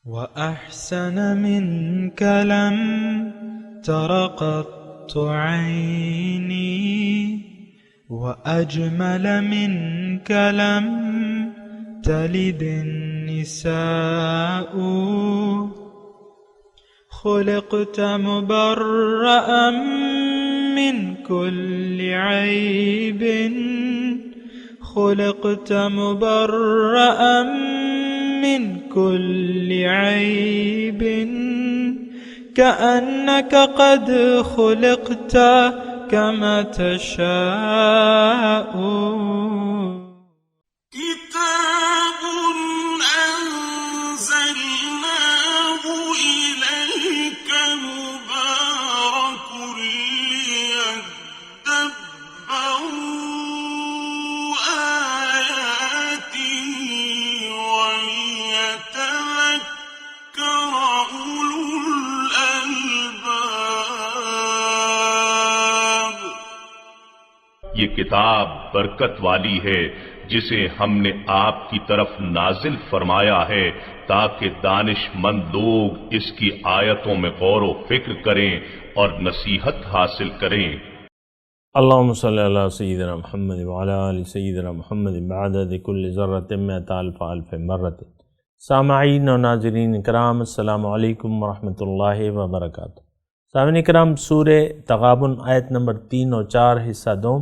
وأحسن منك لم تر قط عيني وأجمل منك لم تلد النساء خلقت مبرأ من كل عيب خلقت مبرأ من كل عيب كأنك قد خلقت كما تشاء كتاب أنزلناه إليك مبارك ليدبروا آياته وليتذكر أولو الألباب۔ یہ کتاب برکت والی ہے جسے ہم نے آپ کی طرف نازل فرمایا ہے تاکہ دانش مند لوگ اس کی آیتوں میں غور و فکر کریں اور نصیحت حاصل کریں۔ اللہم صلی علی سیدنا محمد وعلی آل سیدنا محمد بعدد کل ذرۃ مئۃ الف الف مرۃ۔ سامعین و ناظرین کرام، السلام علیکم ورحمۃ اللہ وبرکاتہ۔ سامعین کرام، سورہ تغابن آیت نمبر 3 اور 4 حصہ دوم۔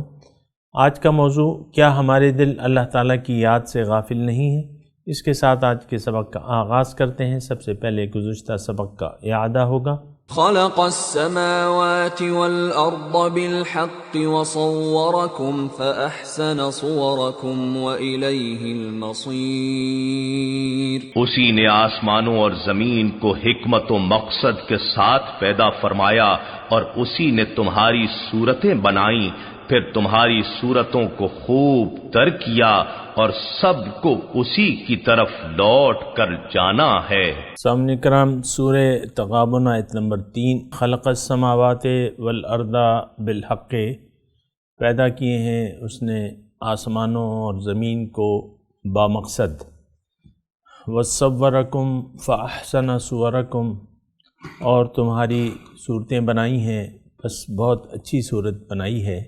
آج کا موضوع، کیا ہمارے دل اللہ تعالیٰ کی یاد سے غافل نہیں ہیں؟ اس کے ساتھ آج کے سبق کا آغاز کرتے ہیں۔ سب سے پہلے گزشتہ سبق کا اعادہ ہوگا۔ خلق السماوات والأرض بالحق وصوركم فأحسن صوركم وإليه المصير۔ اسی نے آسمانوں اور زمین کو حکمت و مقصد کے ساتھ پیدا فرمایا اور اسی نے تمہاری صورتیں بنائیں، پھر تمہاری صورتوں کو خوب تر کیا اور سب کو اسی کی طرف لوٹ کر جانا ہے۔ سامعین کرام، سورہ تغابن آیت نمبر 3۔ خلق السماوات والارض بالحق، پیدا کیے ہیں اس نے آسمانوں اور زمین کو بامقصد۔ وصورکم فاحسن صورکم، اور تمہاری صورتیں بنائی ہیں، بس بہت اچھی صورت بنائی ہے۔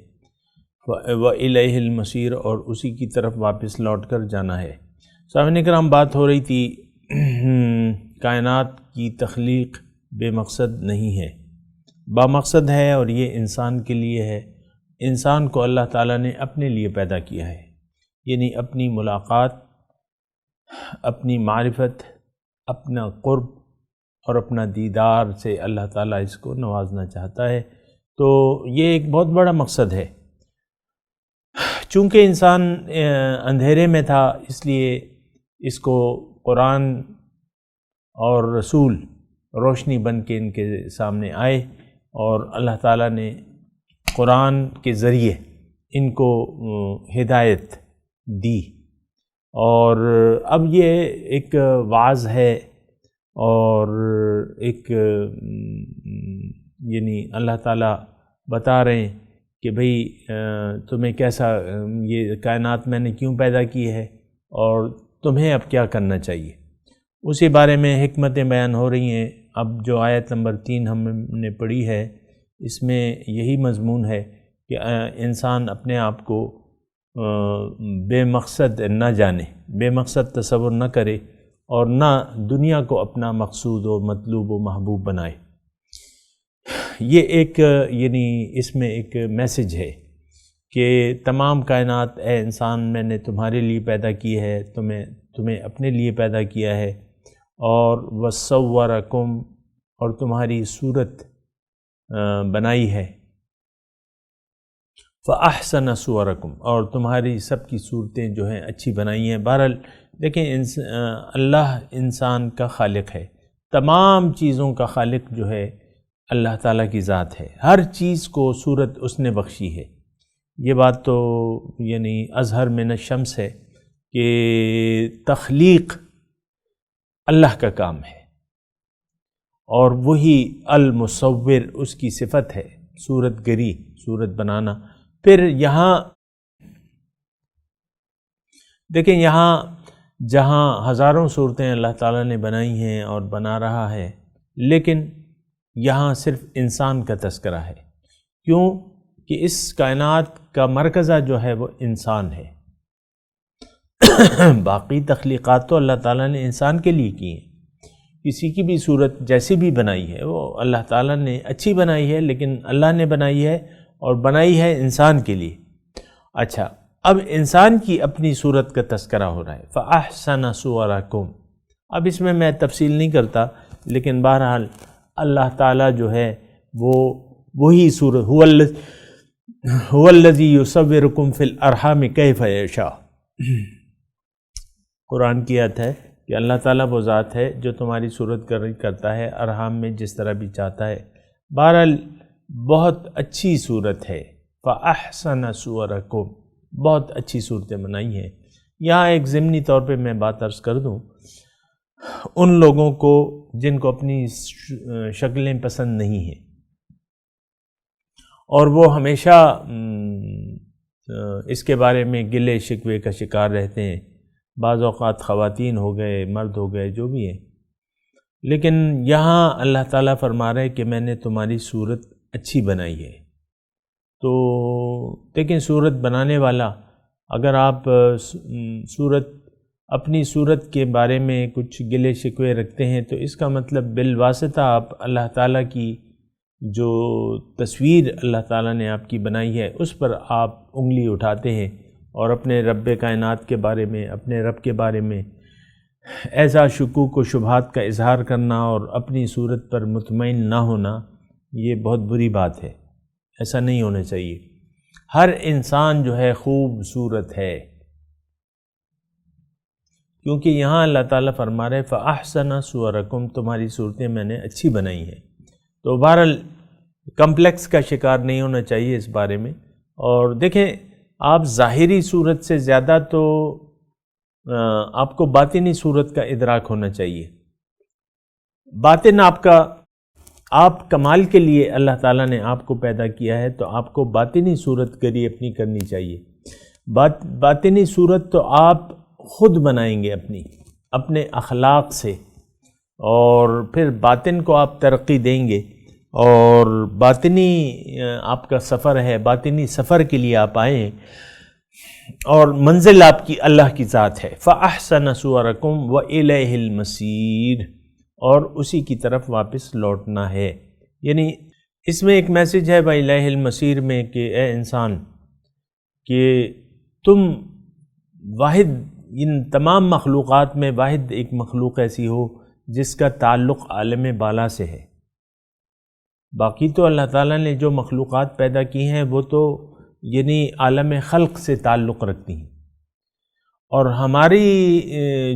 وَإِلَيْهِ الْمَصِيرُ، اور اسی کی طرف واپس لوٹ کر جانا ہے۔ سامعین کرام، بات ہو رہی تھی کائنات کی تخلیق بے مقصد نہیں ہے، بامقصد ہے، اور یہ انسان کے لیے ہے۔ انسان کو اللہ تعالیٰ نے اپنے لیے پیدا کیا ہے، یعنی اپنی ملاقات، اپنی معرفت، اپنا قرب اور اپنا دیدار سے اللہ تعالیٰ اس کو نوازنا چاہتا ہے۔ تو یہ ایک بہت بڑا مقصد ہے۔ چونکہ انسان اندھیرے میں تھا، اس لیے اس کو قرآن اور رسول روشنی بن کے ان کے سامنے آئے، اور اللہ تعالیٰ نے قرآن کے ذریعے ان کو ہدایت دی۔ اور اب یہ ایک وعظ ہے، اور ایک یعنی اللہ تعالیٰ بتا رہے ہیں کہ بھئی تمہیں کیسا، یہ کائنات میں نے کیوں پیدا کی ہے اور تمہیں اب کیا کرنا چاہیے، اسی بارے میں حکمتیں بیان ہو رہی ہیں۔ اب جو آیت نمبر 3 ہم نے پڑھی ہے، اس میں یہی مضمون ہے کہ انسان اپنے آپ کو بے مقصد نہ جانے، بے مقصد تصور نہ کرے، اور نہ دنیا کو اپنا مقصود و مطلوب و محبوب بنائے۔ یہ ایک یعنی اس میں ایک میسج ہے کہ تمام کائنات، اے انسان، میں نے تمہارے لیے پیدا کی ہے، تمہیں اپنے لیے پیدا کیا ہے، اور وصورکم، اور تمہاری صورت بنائی ہے، فاحسن صورکم، اور تمہاری سب کی صورتیں جو ہیں اچھی بنائی ہیں۔ بہرحال دیکھیں، اللہ انسان کا خالق ہے، تمام چیزوں کا خالق جو ہے اللہ تعالیٰ کی ذات ہے، ہر چیز کو صورت اس نے بخشی ہے۔ یہ بات تو یعنی اظہر من الشمس ہے کہ تخلیق اللہ کا کام ہے، اور وہی المصور اس کی صفت ہے، صورت گری، صورت بنانا۔ پھر یہاں دیکھیں، یہاں جہاں ہزاروں صورتیں اللہ تعالیٰ نے بنائی ہیں اور بنا رہا ہے، لیکن یہاں صرف انسان کا تذکرہ ہے۔ کیوں کہ اس کائنات کا مرکزہ جو ہے وہ انسان ہے۔ باقی تخلیقات تو اللہ تعالیٰ نے انسان کے لیے کی ہیں۔ کسی کی بھی صورت جیسی بھی بنائی ہے وہ اللہ تعالیٰ نے اچھی بنائی ہے، لیکن اللہ نے بنائی ہے اور بنائی ہے انسان کے لیے۔ اچھا، اب انسان کی اپنی صورت کا تذکرہ ہو رہا ہے، فَأَحْسَنَ صُوَرَكُمْ۔ اب اس میں تفصیل نہیں کرتا، لیکن بہرحال اللہ تعالیٰ جو ہے وہ وہی صورت هُوَ الَّذِي يُصَوِّرُكُمْ فِي الْأَرْحَامِ كَيْفَ يَشَاءُ۔ قرآن کی آیت ہے کہ اللہ تعالیٰ وہ ذات ہے جو تمہاری صورت کرتا ہے ارحام میں جس طرح بھی چاہتا ہے۔ بہرحال بہت اچھی صورت ہے، فَأَحْسَنَ صُوَرَكُمْ، بہت اچھی صورتیں بنائی ہیں۔ یہاں ایک ضمنی طور پہ میں بات عرض کر دوں، ان لوگوں کو جن کو اپنی شکلیں پسند نہیں ہیں اور وہ ہمیشہ اس کے بارے میں گلے شکوے کا شکار رہتے ہیں، بعض اوقات خواتین ہو گئے، مرد ہو گئے، جو بھی ہیں، لیکن یہاں اللہ تعالیٰ فرما رہے کہ میں نے تمہاری صورت اچھی بنائی ہے۔ تو دیکھیں، صورت بنانے والا، اگر آپ اپنی صورت کے بارے میں کچھ گلے شکوے رکھتے ہیں تو اس کا مطلب بالواسطہ آپ اللہ تعالیٰ کی جو تصویر اللہ تعالیٰ نے آپ کی بنائی ہے اس پر آپ انگلی اٹھاتے ہیں، اور اپنے رب کائنات کے بارے میں، اپنے رب کے بارے میں ایسا شکوک و شبہات کا اظہار کرنا اور اپنی صورت پر مطمئن نہ ہونا، یہ بہت بری بات ہے۔ ایسا نہیں ہونا چاہیے۔ ہر انسان جو ہے خوبصورت ہے، کیونکہ یہاں اللہ تعالیٰ فرما رہے فَأَحْسَنَ صُوَرَكُمْ، تمہاری صورتیں میں نے اچھی بنائی ہیں۔ تو بہرحال کمپلیکس کا شکار نہیں ہونا چاہیے اس بارے میں۔ اور دیکھیں، آپ ظاہری صورت سے زیادہ تو آپ کو باطنی صورت کا ادراک ہونا چاہیے۔ باطن آپ کمال کے لیے اللہ تعالیٰ نے آپ کو پیدا کیا ہے، تو آپ کو باطنی صورت گری اپنی کرنی چاہیے۔ باطنی صورت تو آپ خود بنائیں گے اپنے اخلاق سے، اور پھر باطن کو آپ ترقی دیں گے، اور باطنی آپ کا سفر ہے، باطنی سفر کے لیے آپ آئیں، اور منزل آپ کی اللہ کی ذات ہے۔ فَأَحْسَنَ صُوَرَكُمْ وَإِلَيْهِ الْمَصِيرُ، اور اسی کی طرف واپس لوٹنا ہے۔ یعنی اس میں ایک میسج ہے وَإِلَيْهِ الْمَصِيرُ میں کہ اے انسان، کہ تم واحد، ان تمام مخلوقات میں واحد ایک مخلوق ایسی ہو جس کا تعلق عالم بالا سے ہے۔ باقی تو اللہ تعالیٰ نے جو مخلوقات پیدا کی ہیں وہ تو یعنی عالم خلق سے تعلق رکھتی ہیں، اور ہماری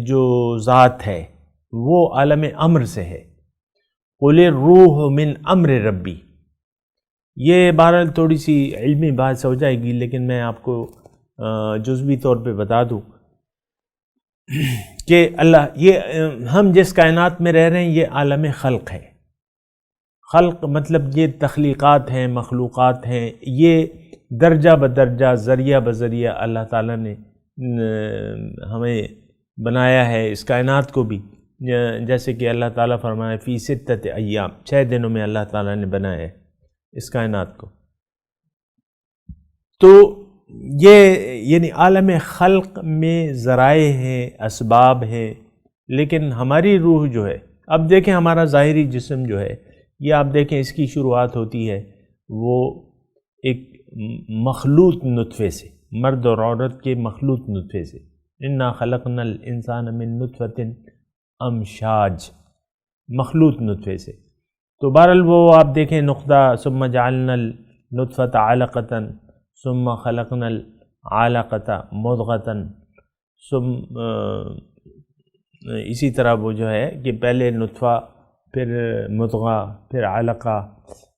جو ذات ہے وہ عالم امر سے ہے۔ قُلِ الرُّوحُ مِنْ أَمْرِ رَبِّي، یہ بہرحال تھوڑی سی علمی بات ہو جائے گی، لیکن میں آپ کو جزوی طور پہ بتا دوں کہ ہم جس کائنات میں رہ رہے ہیں یہ عالم خلق ہے۔ خلق مطلب یہ تخلیقات ہیں، مخلوقات ہیں، یہ درجہ بدرجہ، ذریعہ بذریعہ اللہ تعالیٰ نے ہمیں بنایا ہے اس کائنات کو بھی، جیسے کہ اللہ تعالیٰ فرمائے فی ستۃ ایام، 6 دنوں میں اللہ تعالیٰ نے بنایا ہے اس کائنات کو۔ تو یہ یعنی عالم خلق میں ذرائع ہیں، اسباب ہیں، لیکن ہماری روح جو ہے، اب دیکھیں ہمارا ظاہری جسم جو ہے، یہ آپ دیکھیں اس کی شروعات ہوتی ہے وہ ایک مخلوط نطفے سے، مرد اور عورت کے مخلوط نطفے سے، انا خلقنا الانسان من نطفۃ امشاج، مخلوط نطفے سے۔ تو بہرحال وہ آپ دیکھیں نقطہ، ثم جعلنا النطفۃ علقۃ ثم خلقنا العلقۃ مضغۃ، اسی طرح وہ جو ہے کہ پہلے نطفہ، پھر مضغہ، پھر علقہ،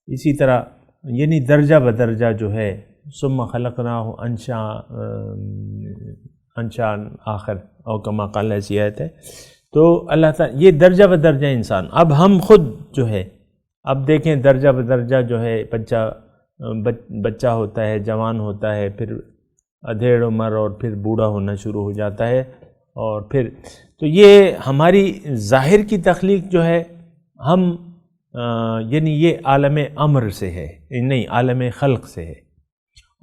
اسی طرح یعنی درجہ بدرجہ جو ہے، ثم خلقناہ انشاء آخر، او کما قال، ایسی آیت ہے۔ تو اللہ تعالیٰ یہ درجہ بدرجہ انسان، اب ہم خود جو ہے، اب دیکھیں درجہ بدرجہ جو ہے، بچہ ہوتا ہے، جوان ہوتا ہے، پھر ادھیڑ عمر، اور پھر بوڑھا ہونا شروع ہو جاتا ہے، اور پھر تو یہ ہماری ظاہر کی تخلیق جو ہے ہم یعنی یہ عالم امر سے ہے، نہیں عالم خلق سے ہے،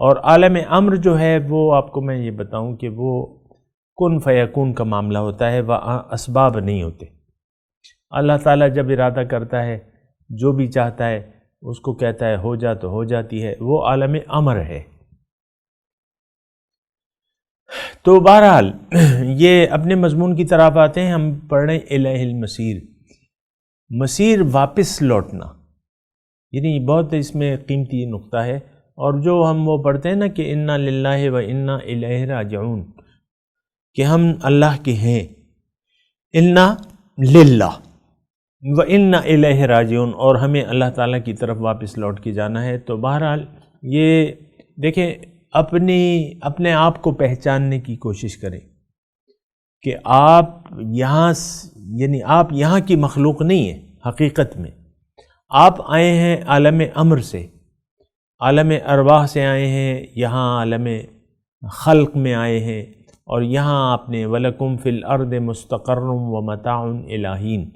اور عالم امر جو ہے وہ آپ کو میں یہ بتاؤں کہ وہ کن فیکون کا معاملہ ہوتا ہے، وہاں اسباب نہیں ہوتے۔ اللہ تعالیٰ جب ارادہ کرتا ہے جو بھی چاہتا ہے اس کو کہتا ہے ہو جا تو ہو جاتی ہے، وہ عالم امر ہے۔ تو بہرحال یہ اپنے مضمون کی طرف آتے ہیں، ہم پڑھ رہے ہیں الہ المصیر، مصیر واپس لوٹنا، یعنی بہت اس میں قیمتی نقطہ ہے۔ اور جو ہم وہ پڑھتے ہیں نا کہ انا للہ و انا الیہ راجعون، کہ ہم اللہ کے ہیں، انا للہ و انا الیہ راجعون، اور ہمیں اللہ تعالیٰ کی طرف واپس لوٹ کے جانا ہے۔ تو بہرحال یہ دیکھیں اپنے آپ کو پہچاننے کی کوشش کریں کہ آپ یعنی آپ یہاں کی مخلوق نہیں ہیں، حقیقت میں آپ آئے ہیں عالم امر سے، عالم ارواح سے آئے ہیں، یہاں عالم خلق میں آئے ہیں، اور یہاں آپ نے وَلَكُمْ فِي الْأَرْضِ مُسْتَقَرٌّ وَمَتَاعٌ إِلَىٰ حِينٍ،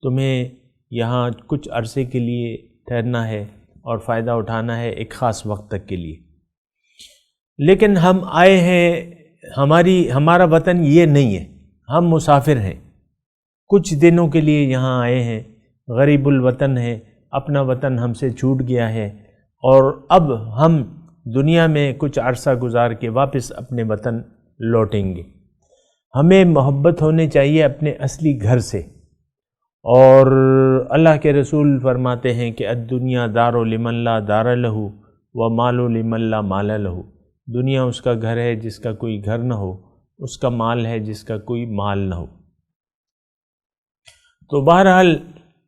تمہیں یہاں کچھ عرصے کے لیے ٹھہرنا ہے اور فائدہ اٹھانا ہے ایک خاص وقت تک کے لیے۔ لیکن ہم آئے ہیں، ہمارا وطن یہ نہیں ہے، ہم مسافر ہیں، کچھ دنوں کے لیے یہاں آئے ہیں، غریب الوطن ہے، اپنا وطن ہم سے چھوٹ گیا ہے، اور اب ہم دنیا میں کچھ عرصہ گزار کے واپس اپنے وطن لوٹیں گے۔ ہمیں محبت ہونے چاہیے اپنے اصلی گھر سے، اور اللہ کے رسول فرماتے ہیں کہ الدنیا دار لمن لا دار لہ ومال لمن لا مال لہ، دنیا اس کا گھر ہے جس کا کوئی گھر نہ ہو، اس کا مال ہے جس کا کوئی مال نہ ہو۔ تو بہرحال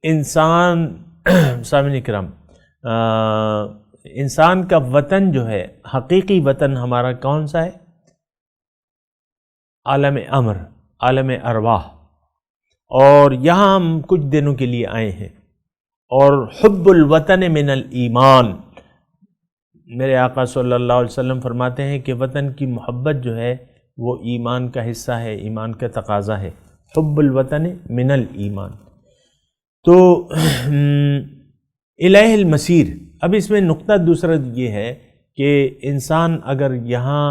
انسان سامعین کرام، انسان کا وطن جو ہے، حقیقی وطن ہمارا کون سا ہے؟ عالم امر، عالم ارواح، اور یہاں ہم کچھ دنوں کے لیے آئے ہیں، اور حب الوطن من الایمان، میرے آقا صلی اللہ علیہ وسلم فرماتے ہیں کہ وطن کی محبت جو ہے وہ ایمان کا حصہ ہے، ایمان کا تقاضا ہے، حب الوطن من الایمان۔ تو الہ المصیر، اب اس میں نقطہ دوسرا یہ ہے کہ انسان اگر یہاں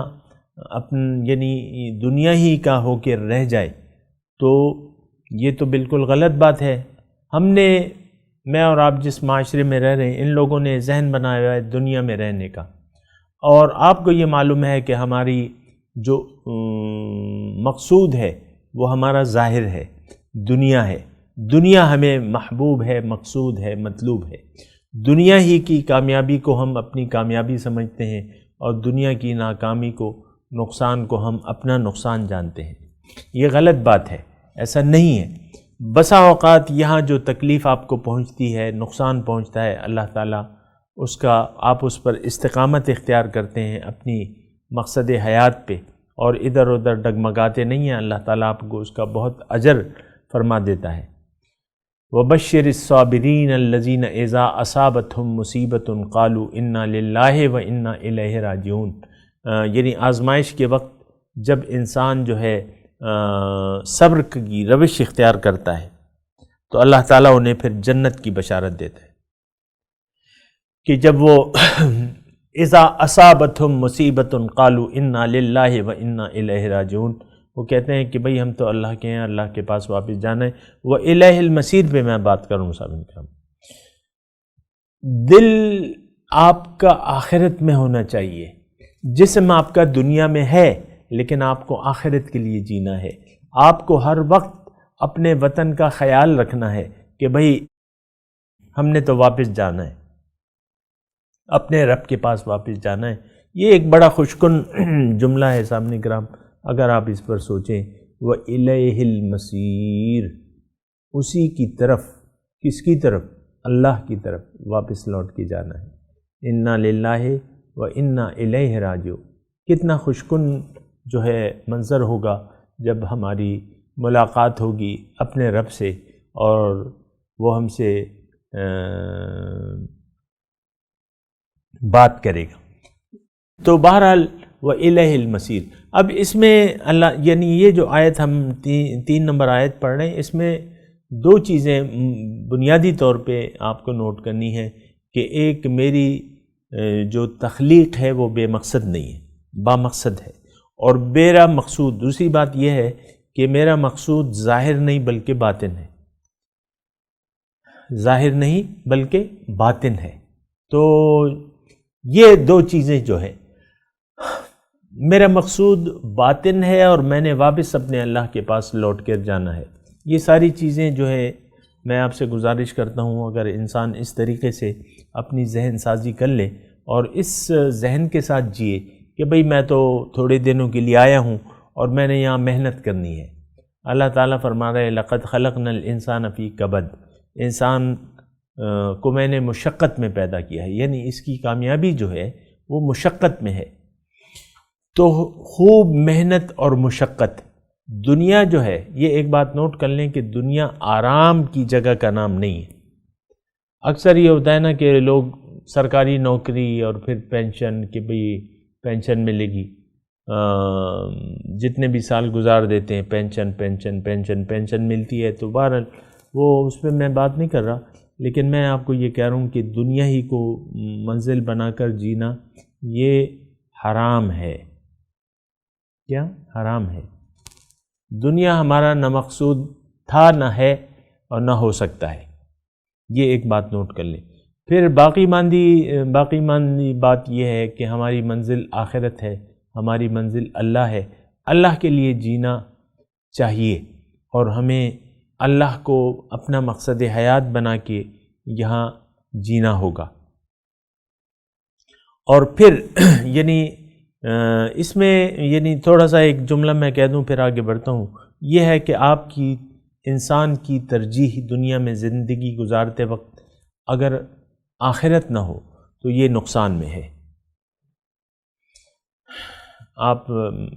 یعنی دنیا ہی کا ہو کے رہ جائے تو یہ تو بالکل غلط بات ہے۔ میں اور آپ جس معاشرے میں رہ رہے ہیں، ان لوگوں نے ذہن بنایا ہوا ہے دنیا میں رہنے کا، اور آپ کو یہ معلوم ہے کہ ہماری جو مقصود ہے وہ ہمارا ظاہر ہے، دنیا ہے، دنیا ہمیں محبوب ہے، مقصود ہے، مطلوب ہے، دنیا ہی کی کامیابی کو ہم اپنی کامیابی سمجھتے ہیں، اور دنیا کی ناکامی کو، نقصان کو ہم اپنا نقصان جانتے ہیں۔ یہ غلط بات ہے، ایسا نہیں ہے۔ بسا اوقات یہاں جو تکلیف آپ کو پہنچتی ہے، نقصان پہنچتا ہے، اللہ تعالیٰ آپ اس پر استقامت اختیار کرتے ہیں اپنی مقصد حیات پہ، اور ادھر ادھر ڈگمگاتے نہیں ہیں، اللہ تعالیٰ آپ کو اس کا بہت اجر فرما دیتا ہے۔ وَبَشِّرِ الصَّابِرِينَ الَّذِينَ إِذَا أَصَابَتْهُمْ مُصِيبَةٌ قَالُوا إِنَّا لِلَّهِ وَإِنَّا إِلَيْهِ رَاجِعُونَ، یعنی آزمائش کے وقت جب انسان جو ہے صبر کی روش اختیار کرتا ہے تو اللہ تعالیٰ انہیں پھر جنت کی بشارت دیتا ہے کہ جب وہ اذا اصابتہم مصیبت قالوا انا للہ و انا الیہ راجعون، وہ کہتے ہیں کہ بھئی ہم تو اللہ کے ہیں، اللہ کے پاس واپس جانا ہے۔ وہ الہ المصیر پہ میں بات کروں صاحب کرام، دل آپ کا آخرت میں ہونا چاہیے، جسم آپ کا دنیا میں ہے لیکن آپ کو آخرت کے لیے جینا ہے۔ آپ کو ہر وقت اپنے وطن کا خیال رکھنا ہے کہ بھئی ہم نے تو واپس جانا ہے، اپنے رب کے پاس واپس جانا ہے۔ یہ ایک بڑا خوشکن جملہ ہے سامنے کرام، اگر آپ اس پر سوچیں۔ وَإِلَيْهِ الْمَصِيرُ، اسی کی طرف، کس کی طرف؟ اللہ کی طرف واپس لوٹ کے جانا ہے۔ اِنَّا لِلَّهِ وَإِنَّا إِلَيْهِ راجعون، کتنا خوشکن جو ہے منظر ہوگا جب ہماری ملاقات ہوگی اپنے رب سے، اور وہ ہم سے بات کرے گا۔ تو بہرحال وَإِلَيْهِ الْمَصِيرُ۔ اب اس میں اللہ یعنی یہ جو آیت ہم 3 نمبر آیت پڑھ رہے ہیں، اس میں 2 چیزیں بنیادی طور پہ آپ کو نوٹ کرنی ہے کہ ایک میری جو تخلیق ہے وہ بے مقصد نہیں ہے، با مقصد ہے، اور میرا مقصود، دوسری بات یہ ہے کہ میرا مقصود ظاہر نہیں بلکہ باطن ہے، ظاہر نہیں بلکہ باطن ہے۔ تو یہ 2 چیزیں جو ہے، میرا مقصود باطن ہے اور میں نے واپس اپنے اللہ کے پاس لوٹ کر جانا ہے۔ یہ ساری چیزیں جو ہے میں آپ سے گزارش کرتا ہوں، اگر انسان اس طریقے سے اپنی ذہن سازی کر لے اور اس ذہن کے ساتھ جیے کہ بھئی میں تو تھوڑے دنوں کے لیے آیا ہوں اور میں نے یہاں محنت کرنی ہے۔ اللہ تعالیٰ فرما رہے لَقَدْ خَلَقْنَا الْإِنسَانَ فِي كَبَدٍ، انسان کو میں نے مشقت میں پیدا کیا ہے، یعنی اس کی کامیابی جو ہے وہ مشقت میں ہے۔ تو خوب محنت اور مشقت، دنیا جو ہے، یہ ایک بات نوٹ کر لیں کہ دنیا آرام کی جگہ کا نام نہیں ہے۔ اکثر یہ ہوتا ہے نا کہ لوگ سرکاری نوکری اور پھر پینشن، کہ بھئی پینشن ملے گی، جتنے بھی سال گزار دیتے ہیں پینشن پینشن پینشن پینشن ملتی ہے، تو بہرحال وہ اس پہ میں بات نہیں کر رہا، لیکن میں آپ کو یہ کہہ رہا ہوں کہ دنیا ہی کو منزل بنا کر جینا یہ حرام ہے۔ کیا حرام ہے؟ دنیا ہمارا نہ مقصود تھا، نہ ہے اور نہ ہو سکتا ہے، یہ ایک بات نوٹ کر لیں۔ پھر باقی ماندی بات یہ ہے کہ ہماری منزل آخرت ہے، ہماری منزل اللہ ہے، اللہ کے لیے جینا چاہیے اور ہمیں اللہ کو اپنا مقصد حیات بنا کے یہاں جینا ہوگا۔ اور پھر یعنی اس میں یعنی تھوڑا سا ایک جملہ میں کہہ دوں پھر آگے بڑھتا ہوں، یہ ہے کہ آپ کی انسان کی ترجیح دنیا میں زندگی گزارتے وقت اگر آخرت نہ ہو تو یہ نقصان میں ہے۔ آپ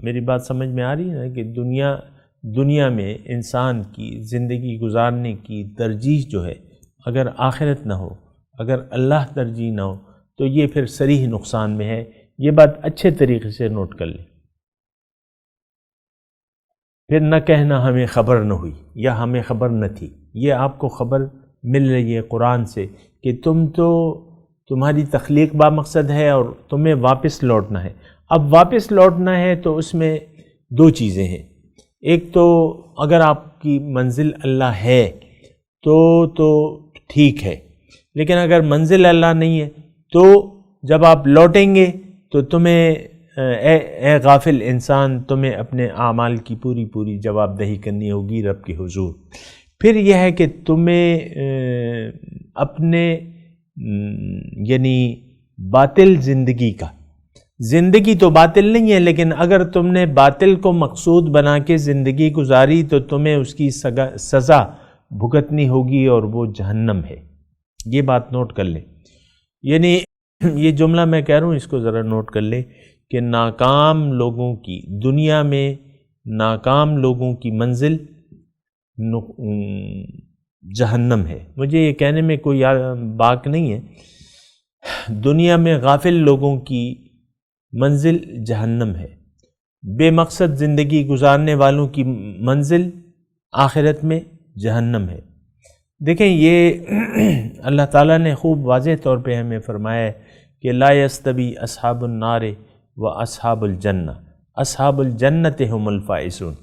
میری بات سمجھ میں آ رہی ہے نا کہ دنیا میں انسان کی زندگی گزارنے کی ترجیح جو ہے، اگر آخرت نہ ہو، اگر اللہ ترجیح نہ ہو تو یہ پھر صریح نقصان میں ہے۔ یہ بات اچھے طریقے سے نوٹ کر لیں۔ پھر نہ کہنا ہمیں خبر نہ ہوئی یا ہمیں خبر نہ تھی، یہ آپ کو خبر مل رہی ہے قرآن سے کہ تمہاری تخلیق با مقصد ہے اور تمہیں واپس لوٹنا ہے۔ اب واپس لوٹنا ہے تو اس میں 2 چیزیں ہیں، ایک تو اگر آپ کی منزل اللہ ہے تو ٹھیک ہے، لیکن اگر منزل اللہ نہیں ہے تو جب آپ لوٹیں گے تو تمہیں اے غافل انسان، تمہیں اپنے اعمال کی پوری جواب دہی کرنی ہوگی رب کے حضور۔ پھر یہ ہے کہ تمہیں اپنے یعنی باطل زندگی تو باطل نہیں ہے، لیکن اگر تم نے باطل کو مقصود بنا کے زندگی گزاری تو تمہیں اس کی سزا بھگتنی ہوگی اور وہ جہنم ہے۔ یہ بات نوٹ کر لیں، یعنی یہ جملہ میں کہہ رہا ہوں اس کو ذرا نوٹ کر لیں کہ ناکام لوگوں کی دنیا میں ناکام لوگوں کی منزل جہنم ہے۔ مجھے یہ کہنے میں کوئی باک نہیں ہے، دنیا میں غافل لوگوں کی منزل جہنم ہے، بے مقصد زندگی گزارنے والوں کی منزل آخرت میں جہنم ہے۔ دیکھیں یہ اللہ تعالیٰ نے خوب واضح طور پہ ہمیں فرمایا ہے کہ لا یستوی اصحاب النار و اصحاب الجنہ، اصحاب الجنت هم الفائزون،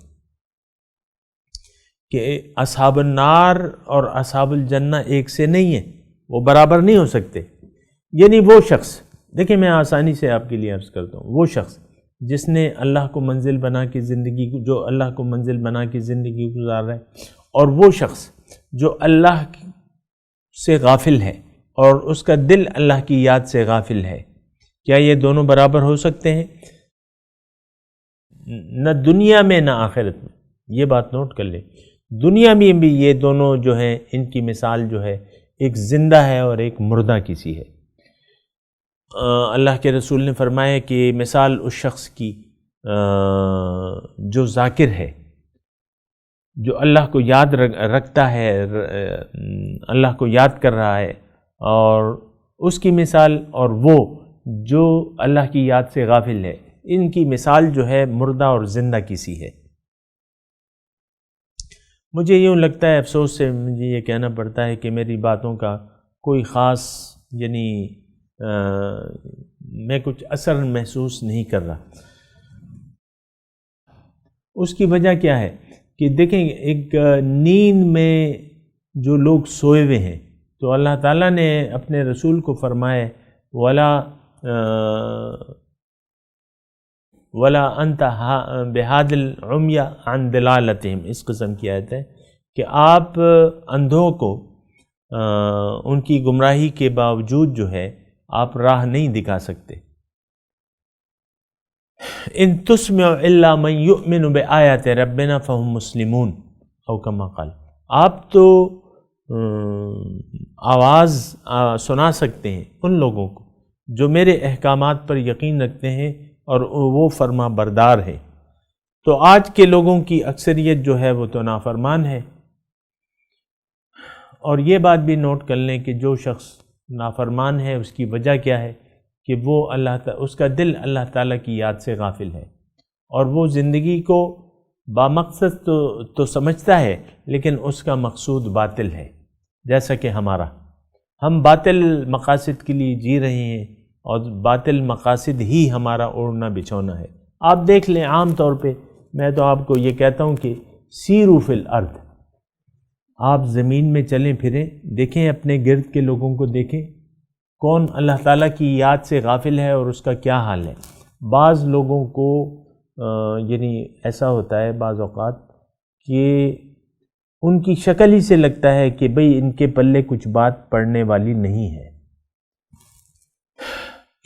کہ اصحاب النار اور اصحاب الجنہ ایک سے نہیں ہیں، وہ برابر نہیں ہو سکتے۔ یعنی وہ شخص، دیکھیں میں آسانی سے آپ کے لیے عرض کرتا ہوں، وہ شخص جس نے اللہ کو منزل بنا کے جو اللہ کو منزل بنا کے زندگی گزار رہا ہے، اور وہ شخص جو اللہ سے غافل ہے اور اس کا دل اللہ کی یاد سے غافل ہے، کیا یہ دونوں برابر ہو سکتے ہیں؟ نہ دنیا میں نہ آخرت میں۔ یہ بات نوٹ کر لیں، دنیا میں بھی یہ دونوں جو ہیں، ان کی مثال جو ہے ایک زندہ ہے اور ایک مردہ کسی ہے۔ اللہ کے رسول نے فرمایا کہ مثال اس شخص کی جو ذاکر ہے، جو اللہ کو یاد رکھتا ہے، اللہ کو یاد کر رہا ہے، اور اس کی مثال، اور وہ جو اللہ کی یاد سے غافل ہے، ان کی مثال جو ہے مردہ اور زندہ کی سی ہے۔ مجھے یوں لگتا ہے، افسوس سے مجھے یہ کہنا پڑتا ہے کہ میری باتوں کا کوئی خاص میں کچھ اثر محسوس نہیں کر رہا۔ اس کی وجہ کیا ہے کہ دیکھیں، ایک نیند میں جو لوگ سوئے ہوئے ہیں تو اللہ تعالیٰ نے اپنے رسول کو فرمائے وَلَا أَنْتَ بِهَادِ الْعُمْيَ عَنْ دِلَالَتِهِمْ، اس قسم کی آیت ہے کہ آپ اندھوں کو ان کی گمراہی کے باوجود جو ہے آپ راہ نہیں دکھا سکتے۔ ان تسمع الا من یؤمن بآیات ربنا فهم مسلمون او کما قال، آپ تو آواز سنا سکتے ہیں ان لوگوں کو جو میرے احکامات پر یقین رکھتے ہیں اور وہ فرما بردار ہے۔ تو آج کے لوگوں کی اکثریت جو ہے وہ تو نافرمان ہے، اور یہ بات بھی نوٹ کر لیں کہ جو شخص نافرمان ہے اس کی وجہ کیا ہے کہ وہ اس کا دل اللہ تعالیٰ کی یاد سے غافل ہے، اور وہ زندگی کو بامقصد تو سمجھتا ہے لیکن اس کا مقصود باطل ہے، جیسا کہ ہم باطل مقاصد کے لیے جی رہے ہیں، اور باطل مقاصد ہی ہمارا اوڑھنا بچھونا ہے۔ آپ دیکھ لیں، عام طور پہ میں تو آپ کو یہ کہتا ہوں کہ سیروا فی الارض، آپ زمین میں چلیں پھریں، دیکھیں اپنے گرد کے لوگوں کو، دیکھیں کون اللہ تعالیٰ کی یاد سے غافل ہے اور اس کا کیا حال ہے۔ بعض لوگوں کو ایسا ہوتا ہے بعض اوقات کہ ان کی شکل ہی سے لگتا ہے کہ بھئی ان کے پلے کچھ بات پڑنے والی نہیں ہے،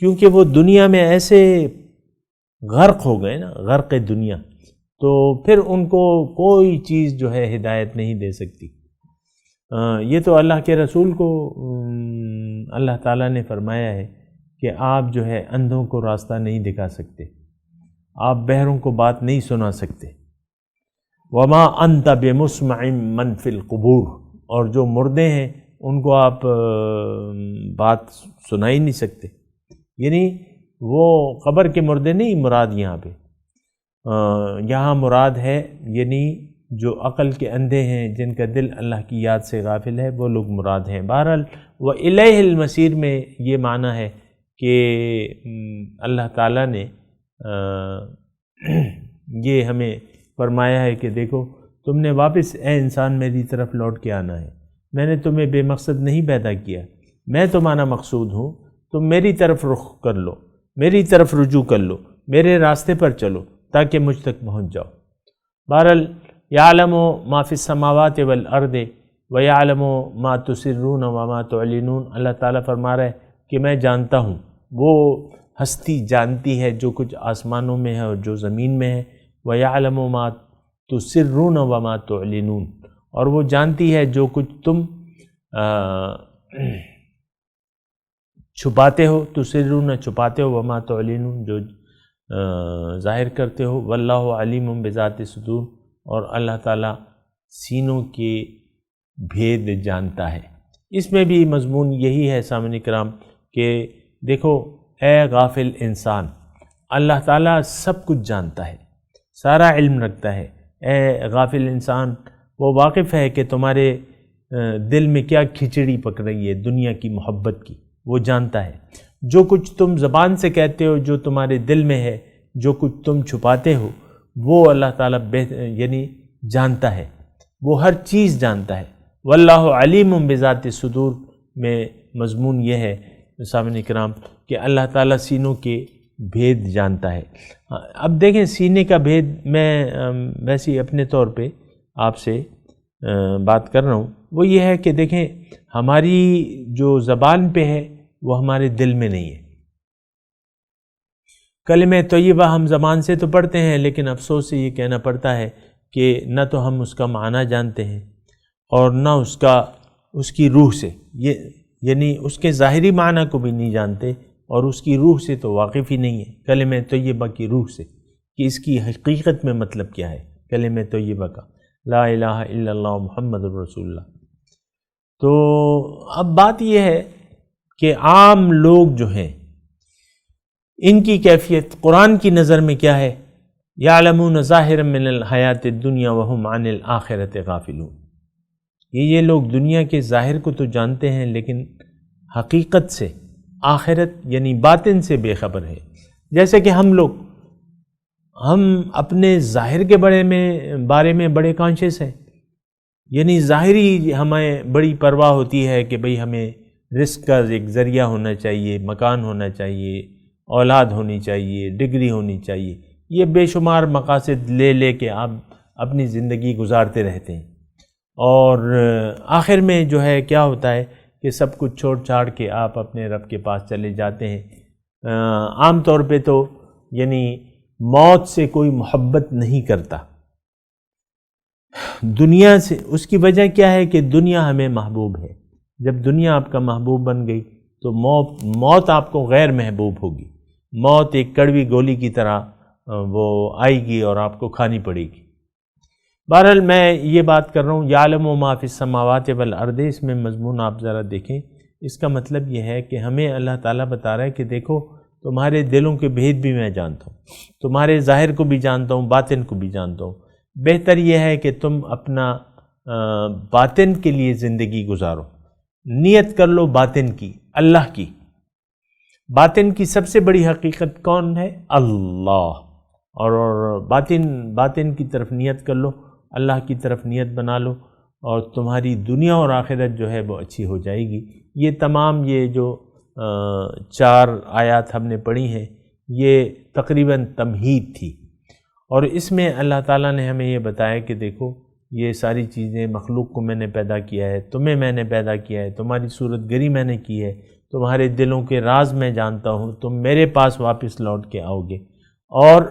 کیونکہ وہ دنیا میں ایسے غرق ہو گئے نا، غرق دنیا، تو پھر ان کو کوئی چیز جو ہے ہدایت نہیں دے سکتی۔ یہ تو اللہ کے رسول کو اللہ تعالیٰ نے فرمایا ہے کہ آپ جو ہے اندھوں کو راستہ نہیں دکھا سکتے، آپ بہروں کو بات نہیں سنا سکتے۔ وما انت بمسمع من فی القبور، اور جو مردے ہیں ان کو آپ بات سنا ہی نہیں سکتے، یعنی وہ قبر کے مردے نہیں مراد یہاں پہ، یہاں مراد ہے یعنی جو عقل کے اندھے ہیں، جن کا دل اللہ کی یاد سے غافل ہے، وہ لوگ مراد ہیں۔ بہرحال وَإِلَيْهِ الْمَصِيرُ میں یہ معنی ہے کہ اللہ تعالیٰ نے یہ ہمیں فرمایا ہے کہ دیکھو تم نے واپس اے انسان میری طرف لوٹ کے آنا ہے، میں نے تمہیں بے مقصد نہیں پیدا کیا، میں تمہارا مقصود ہوں، تم میری طرف رخ کر لو، میری طرف رجوع کر لو، میرے راستے پر چلو تاکہ مجھ تک پہنچ جاؤ۔ بہرحال یعلم ما فی السماوات والارض ویعلم ما تسرون وما تعلنون، اللہ تعالیٰ فرما رہا ہے کہ میں جانتا ہوں، وہ ہستی جانتی ہے جو کچھ آسمانوں میں ہے اور جو زمین میں ہے، ویعلم ما تسرون وما تعلنون، اور وہ جانتی ہے جو کچھ تم چھپاتے ہو، تسرون چھپاتے ہو، وما تعلنون جو ظاہر کرتے ہو، واللہ علیم بذات الصدور، اور اللہ تعالیٰ سینوں کے بھید جانتا ہے۔ اس میں بھی مضمون یہی ہے سامعین کرام کہ دیکھو اے غافل انسان، اللہ تعالیٰ سب کچھ جانتا ہے، سارا علم رکھتا ہے۔ اے غافل انسان، وہ واقف ہے کہ تمہارے دل میں کیا کھچڑی پک رہی ہے دنیا کی محبت کی، وہ جانتا ہے۔ جو کچھ تم زبان سے کہتے ہو، جو تمہارے دل میں ہے، جو کچھ تم چھپاتے ہو، وہ اللہ تعالیٰ جانتا ہے، وہ ہر چیز جانتا ہے۔ واللہ علیم بذات الصدور میں مضمون یہ ہے سامعین کرام کہ اللہ تعالیٰ سینوں کے بھید جانتا ہے۔ اب دیکھیں سینے کا بھید، میں ویسے اپنے طور پہ آپ سے بات کر رہا ہوں، وہ یہ ہے کہ دیکھیں ہماری جو زبان پہ ہے وہ ہمارے دل میں نہیں ہے۔ کلمہ طیبہ ہم زبان سے تو پڑھتے ہیں، لیکن افسوس سے یہ کہنا پڑتا ہے کہ نہ تو ہم اس کا معنی جانتے ہیں اور نہ اس کی روح سے، یعنی اس کے ظاہری معنی کو بھی نہیں جانتے، اور اس کی روح سے تو واقف ہی نہیں ہے، کلمہ طیبہ کی روح سے، کہ اس کی حقیقت میں مطلب کیا ہے کلمہ طیبہ کا، لا الہ الا اللہ محمد رسول اللہ۔ تو اب بات یہ ہے کہ عام لوگ جو ہیں ان کی کیفیت قرآن کی نظر میں کیا ہے؟ یعلمون ظاہرا من الحیات الدنیا وہم عن الآخرۃ غافلون، یہ لوگ دنیا کے ظاہر کو تو جانتے ہیں لیکن حقیقت سے، آخرت یعنی باطن سے بے خبر ہے۔ جیسے کہ ہم اپنے ظاہر کے بارے میں بڑے کانشیس ہیں، یعنی ظاہری ہمیں بڑی پرواہ ہوتی ہے کہ بھئی ہمیں رزق کا ایک ذریعہ ہونا چاہیے، مکان ہونا چاہیے، اولاد ہونی چاہیے، ڈگری ہونی چاہیے، یہ بے شمار مقاصد لے کے آپ اپنی زندگی گزارتے رہتے ہیں، اور آخر میں جو ہے کیا ہوتا ہے کہ سب کچھ چھوڑ چھاڑ کے آپ اپنے رب کے پاس چلے جاتے ہیں۔ عام طور پہ تو یعنی موت سے کوئی محبت نہیں کرتا دنیا سے، اس کی وجہ کیا ہے کہ دنیا ہمیں محبوب ہے۔ جب دنیا آپ کا محبوب بن گئی تو موت آپ کو غیر محبوب ہوگی، موت ایک کڑوی گولی کی طرح وہ آئے گی اور آپ کو کھانی پڑے گی۔ بہرحال میں یہ بات کر رہا ہوں یعلم ما فی السماوات والارض، اس میں مضمون آپ ذرا دیکھیں، اس کا مطلب یہ ہے کہ ہمیں اللہ تعالیٰ بتا رہا ہے کہ دیکھو تمہارے دلوں کے بھید بھی میں جانتا ہوں، تمہارے ظاہر کو بھی جانتا ہوں، باطن کو بھی جانتا ہوں۔ بہتر یہ ہے کہ تم اپنا باطن کے لیے زندگی گزارو، نیت کر لو باطن کی، اللہ کی۔ باطن کی سب سے بڑی حقیقت کون ہے؟ اللہ، اور باطن کی طرف نیت کر لو، اللہ کی طرف نیت بنا لو، اور تمہاری دنیا اور آخرت جو ہے وہ اچھی ہو جائے گی۔ یہ تمام یہ جو 4 آیات ہم نے پڑھی ہیں یہ تقریباً تمہید تھی، اور اس میں اللہ تعالیٰ نے ہمیں یہ بتایا کہ دیکھو یہ ساری چیزیں، مخلوق کو میں نے پیدا کیا ہے، تمہیں میں نے پیدا کیا ہے، تمہاری صورت گری میں نے کی ہے، تمہارے دلوں کے راز میں جانتا ہوں، تم میرے پاس واپس لوٹ کے آؤ گے، اور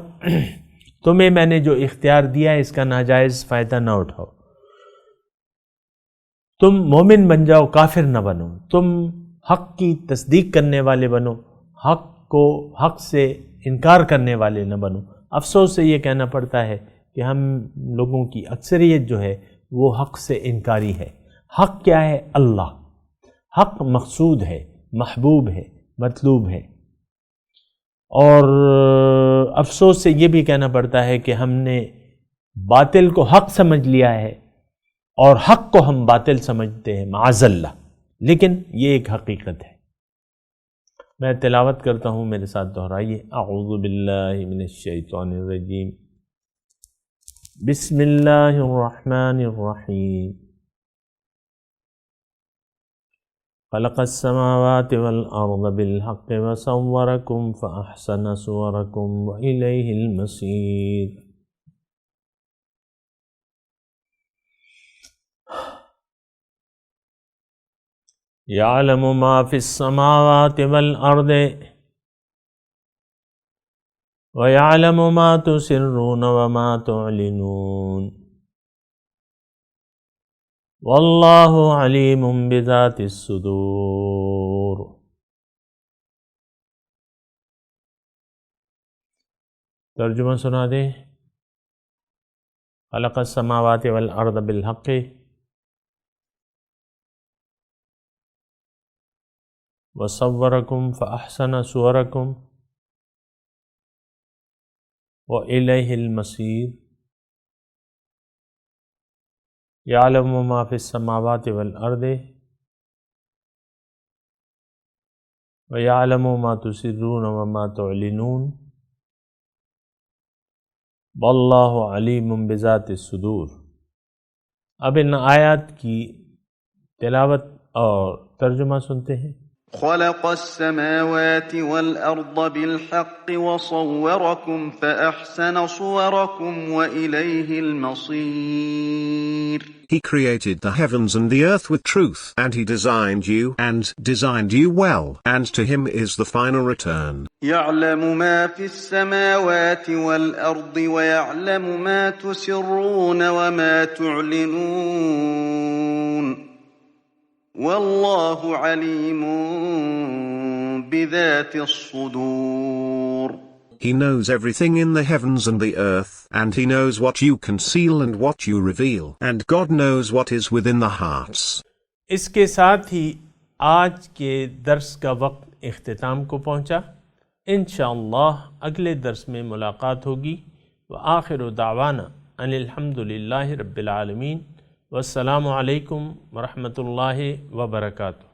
تمہیں میں نے جو اختیار دیا ہے اس کا ناجائز فائدہ نہ اٹھاؤ، تم مومن بن جاؤ، کافر نہ بنو، تم حق کی تصدیق کرنے والے بنو، حق سے انکار کرنے والے نہ بنو۔ افسوس سے یہ کہنا پڑتا ہے کہ ہم لوگوں کی اکثریت جو ہے وہ حق سے انکاری ہے۔ حق کیا ہے؟ اللہ۔ حق مقصود ہے، محبوب ہے، مطلوب ہے، اور افسوس سے یہ بھی کہنا پڑتا ہے کہ ہم نے باطل کو حق سمجھ لیا ہے اور حق کو ہم باطل سمجھتے ہیں، معاذ اللہ، لیکن یہ ایک حقیقت ہے۔ میں تلاوت کرتا ہوں، میرے ساتھ دہرائیے۔ اعوذ باللہ من الشیطان الرجیم، بسم اللہ الرحمن الرحیم۔ خلق السماوات والارض بالحق وصورکم فاحسن صورکم والیہ المصیر۔ یعلم ما فی السماوات والارض وَيَعْلَمُ مَا تُسِرُّونَ وَمَا تُعْلِنُونَ وَاللَّهُ عَلِيمٌ بِذَاتِ الصُّدُورِ۔ ترجمہ سنا دیں۔ خلق السماوات والارض بالحق وصورکم فاحسن صورکم وَإِلَيْهِ الْمَصِيرُ۔ يَعْلَمُ مَا فِي السَّمَاوَاتِ وَالْأَرْضِ وَيَعْلَمُ مَا تُسِرُّونَ وَمَا تُعْلِنُونَ وَاللَّهُ عَلِيمٌ بِذَاتِ الصُّدُورِ۔ اب ان آیات کی تلاوت اور ترجمہ سنتے ہیں۔ خلق السماوات والأرض بالحق وصوركم فأحسن صوركم وإليه المصير۔ He created the heavens and the earth with truth, and he designed you well, and to him is the final return. يعلم ما في السماوات والأرض ويعلم ما تسرون وما تعلنون واللہ علیم بذات الصدور۔ He knows everything in the heavens and the earth, and he knows what you conceal and what you reveal, and God knows what is within the hearts۔ اس کے ساتھ ہی آج کے درس کا وقت اختتام کو پہنچا۔ انشاءاللہ اگلے درس میں ملاقات ہوگی۔ وآخر دعوانا ان الحمدللہ رب العالمین، والسلام علیکم ورحمۃ اللہ وبرکاتہ۔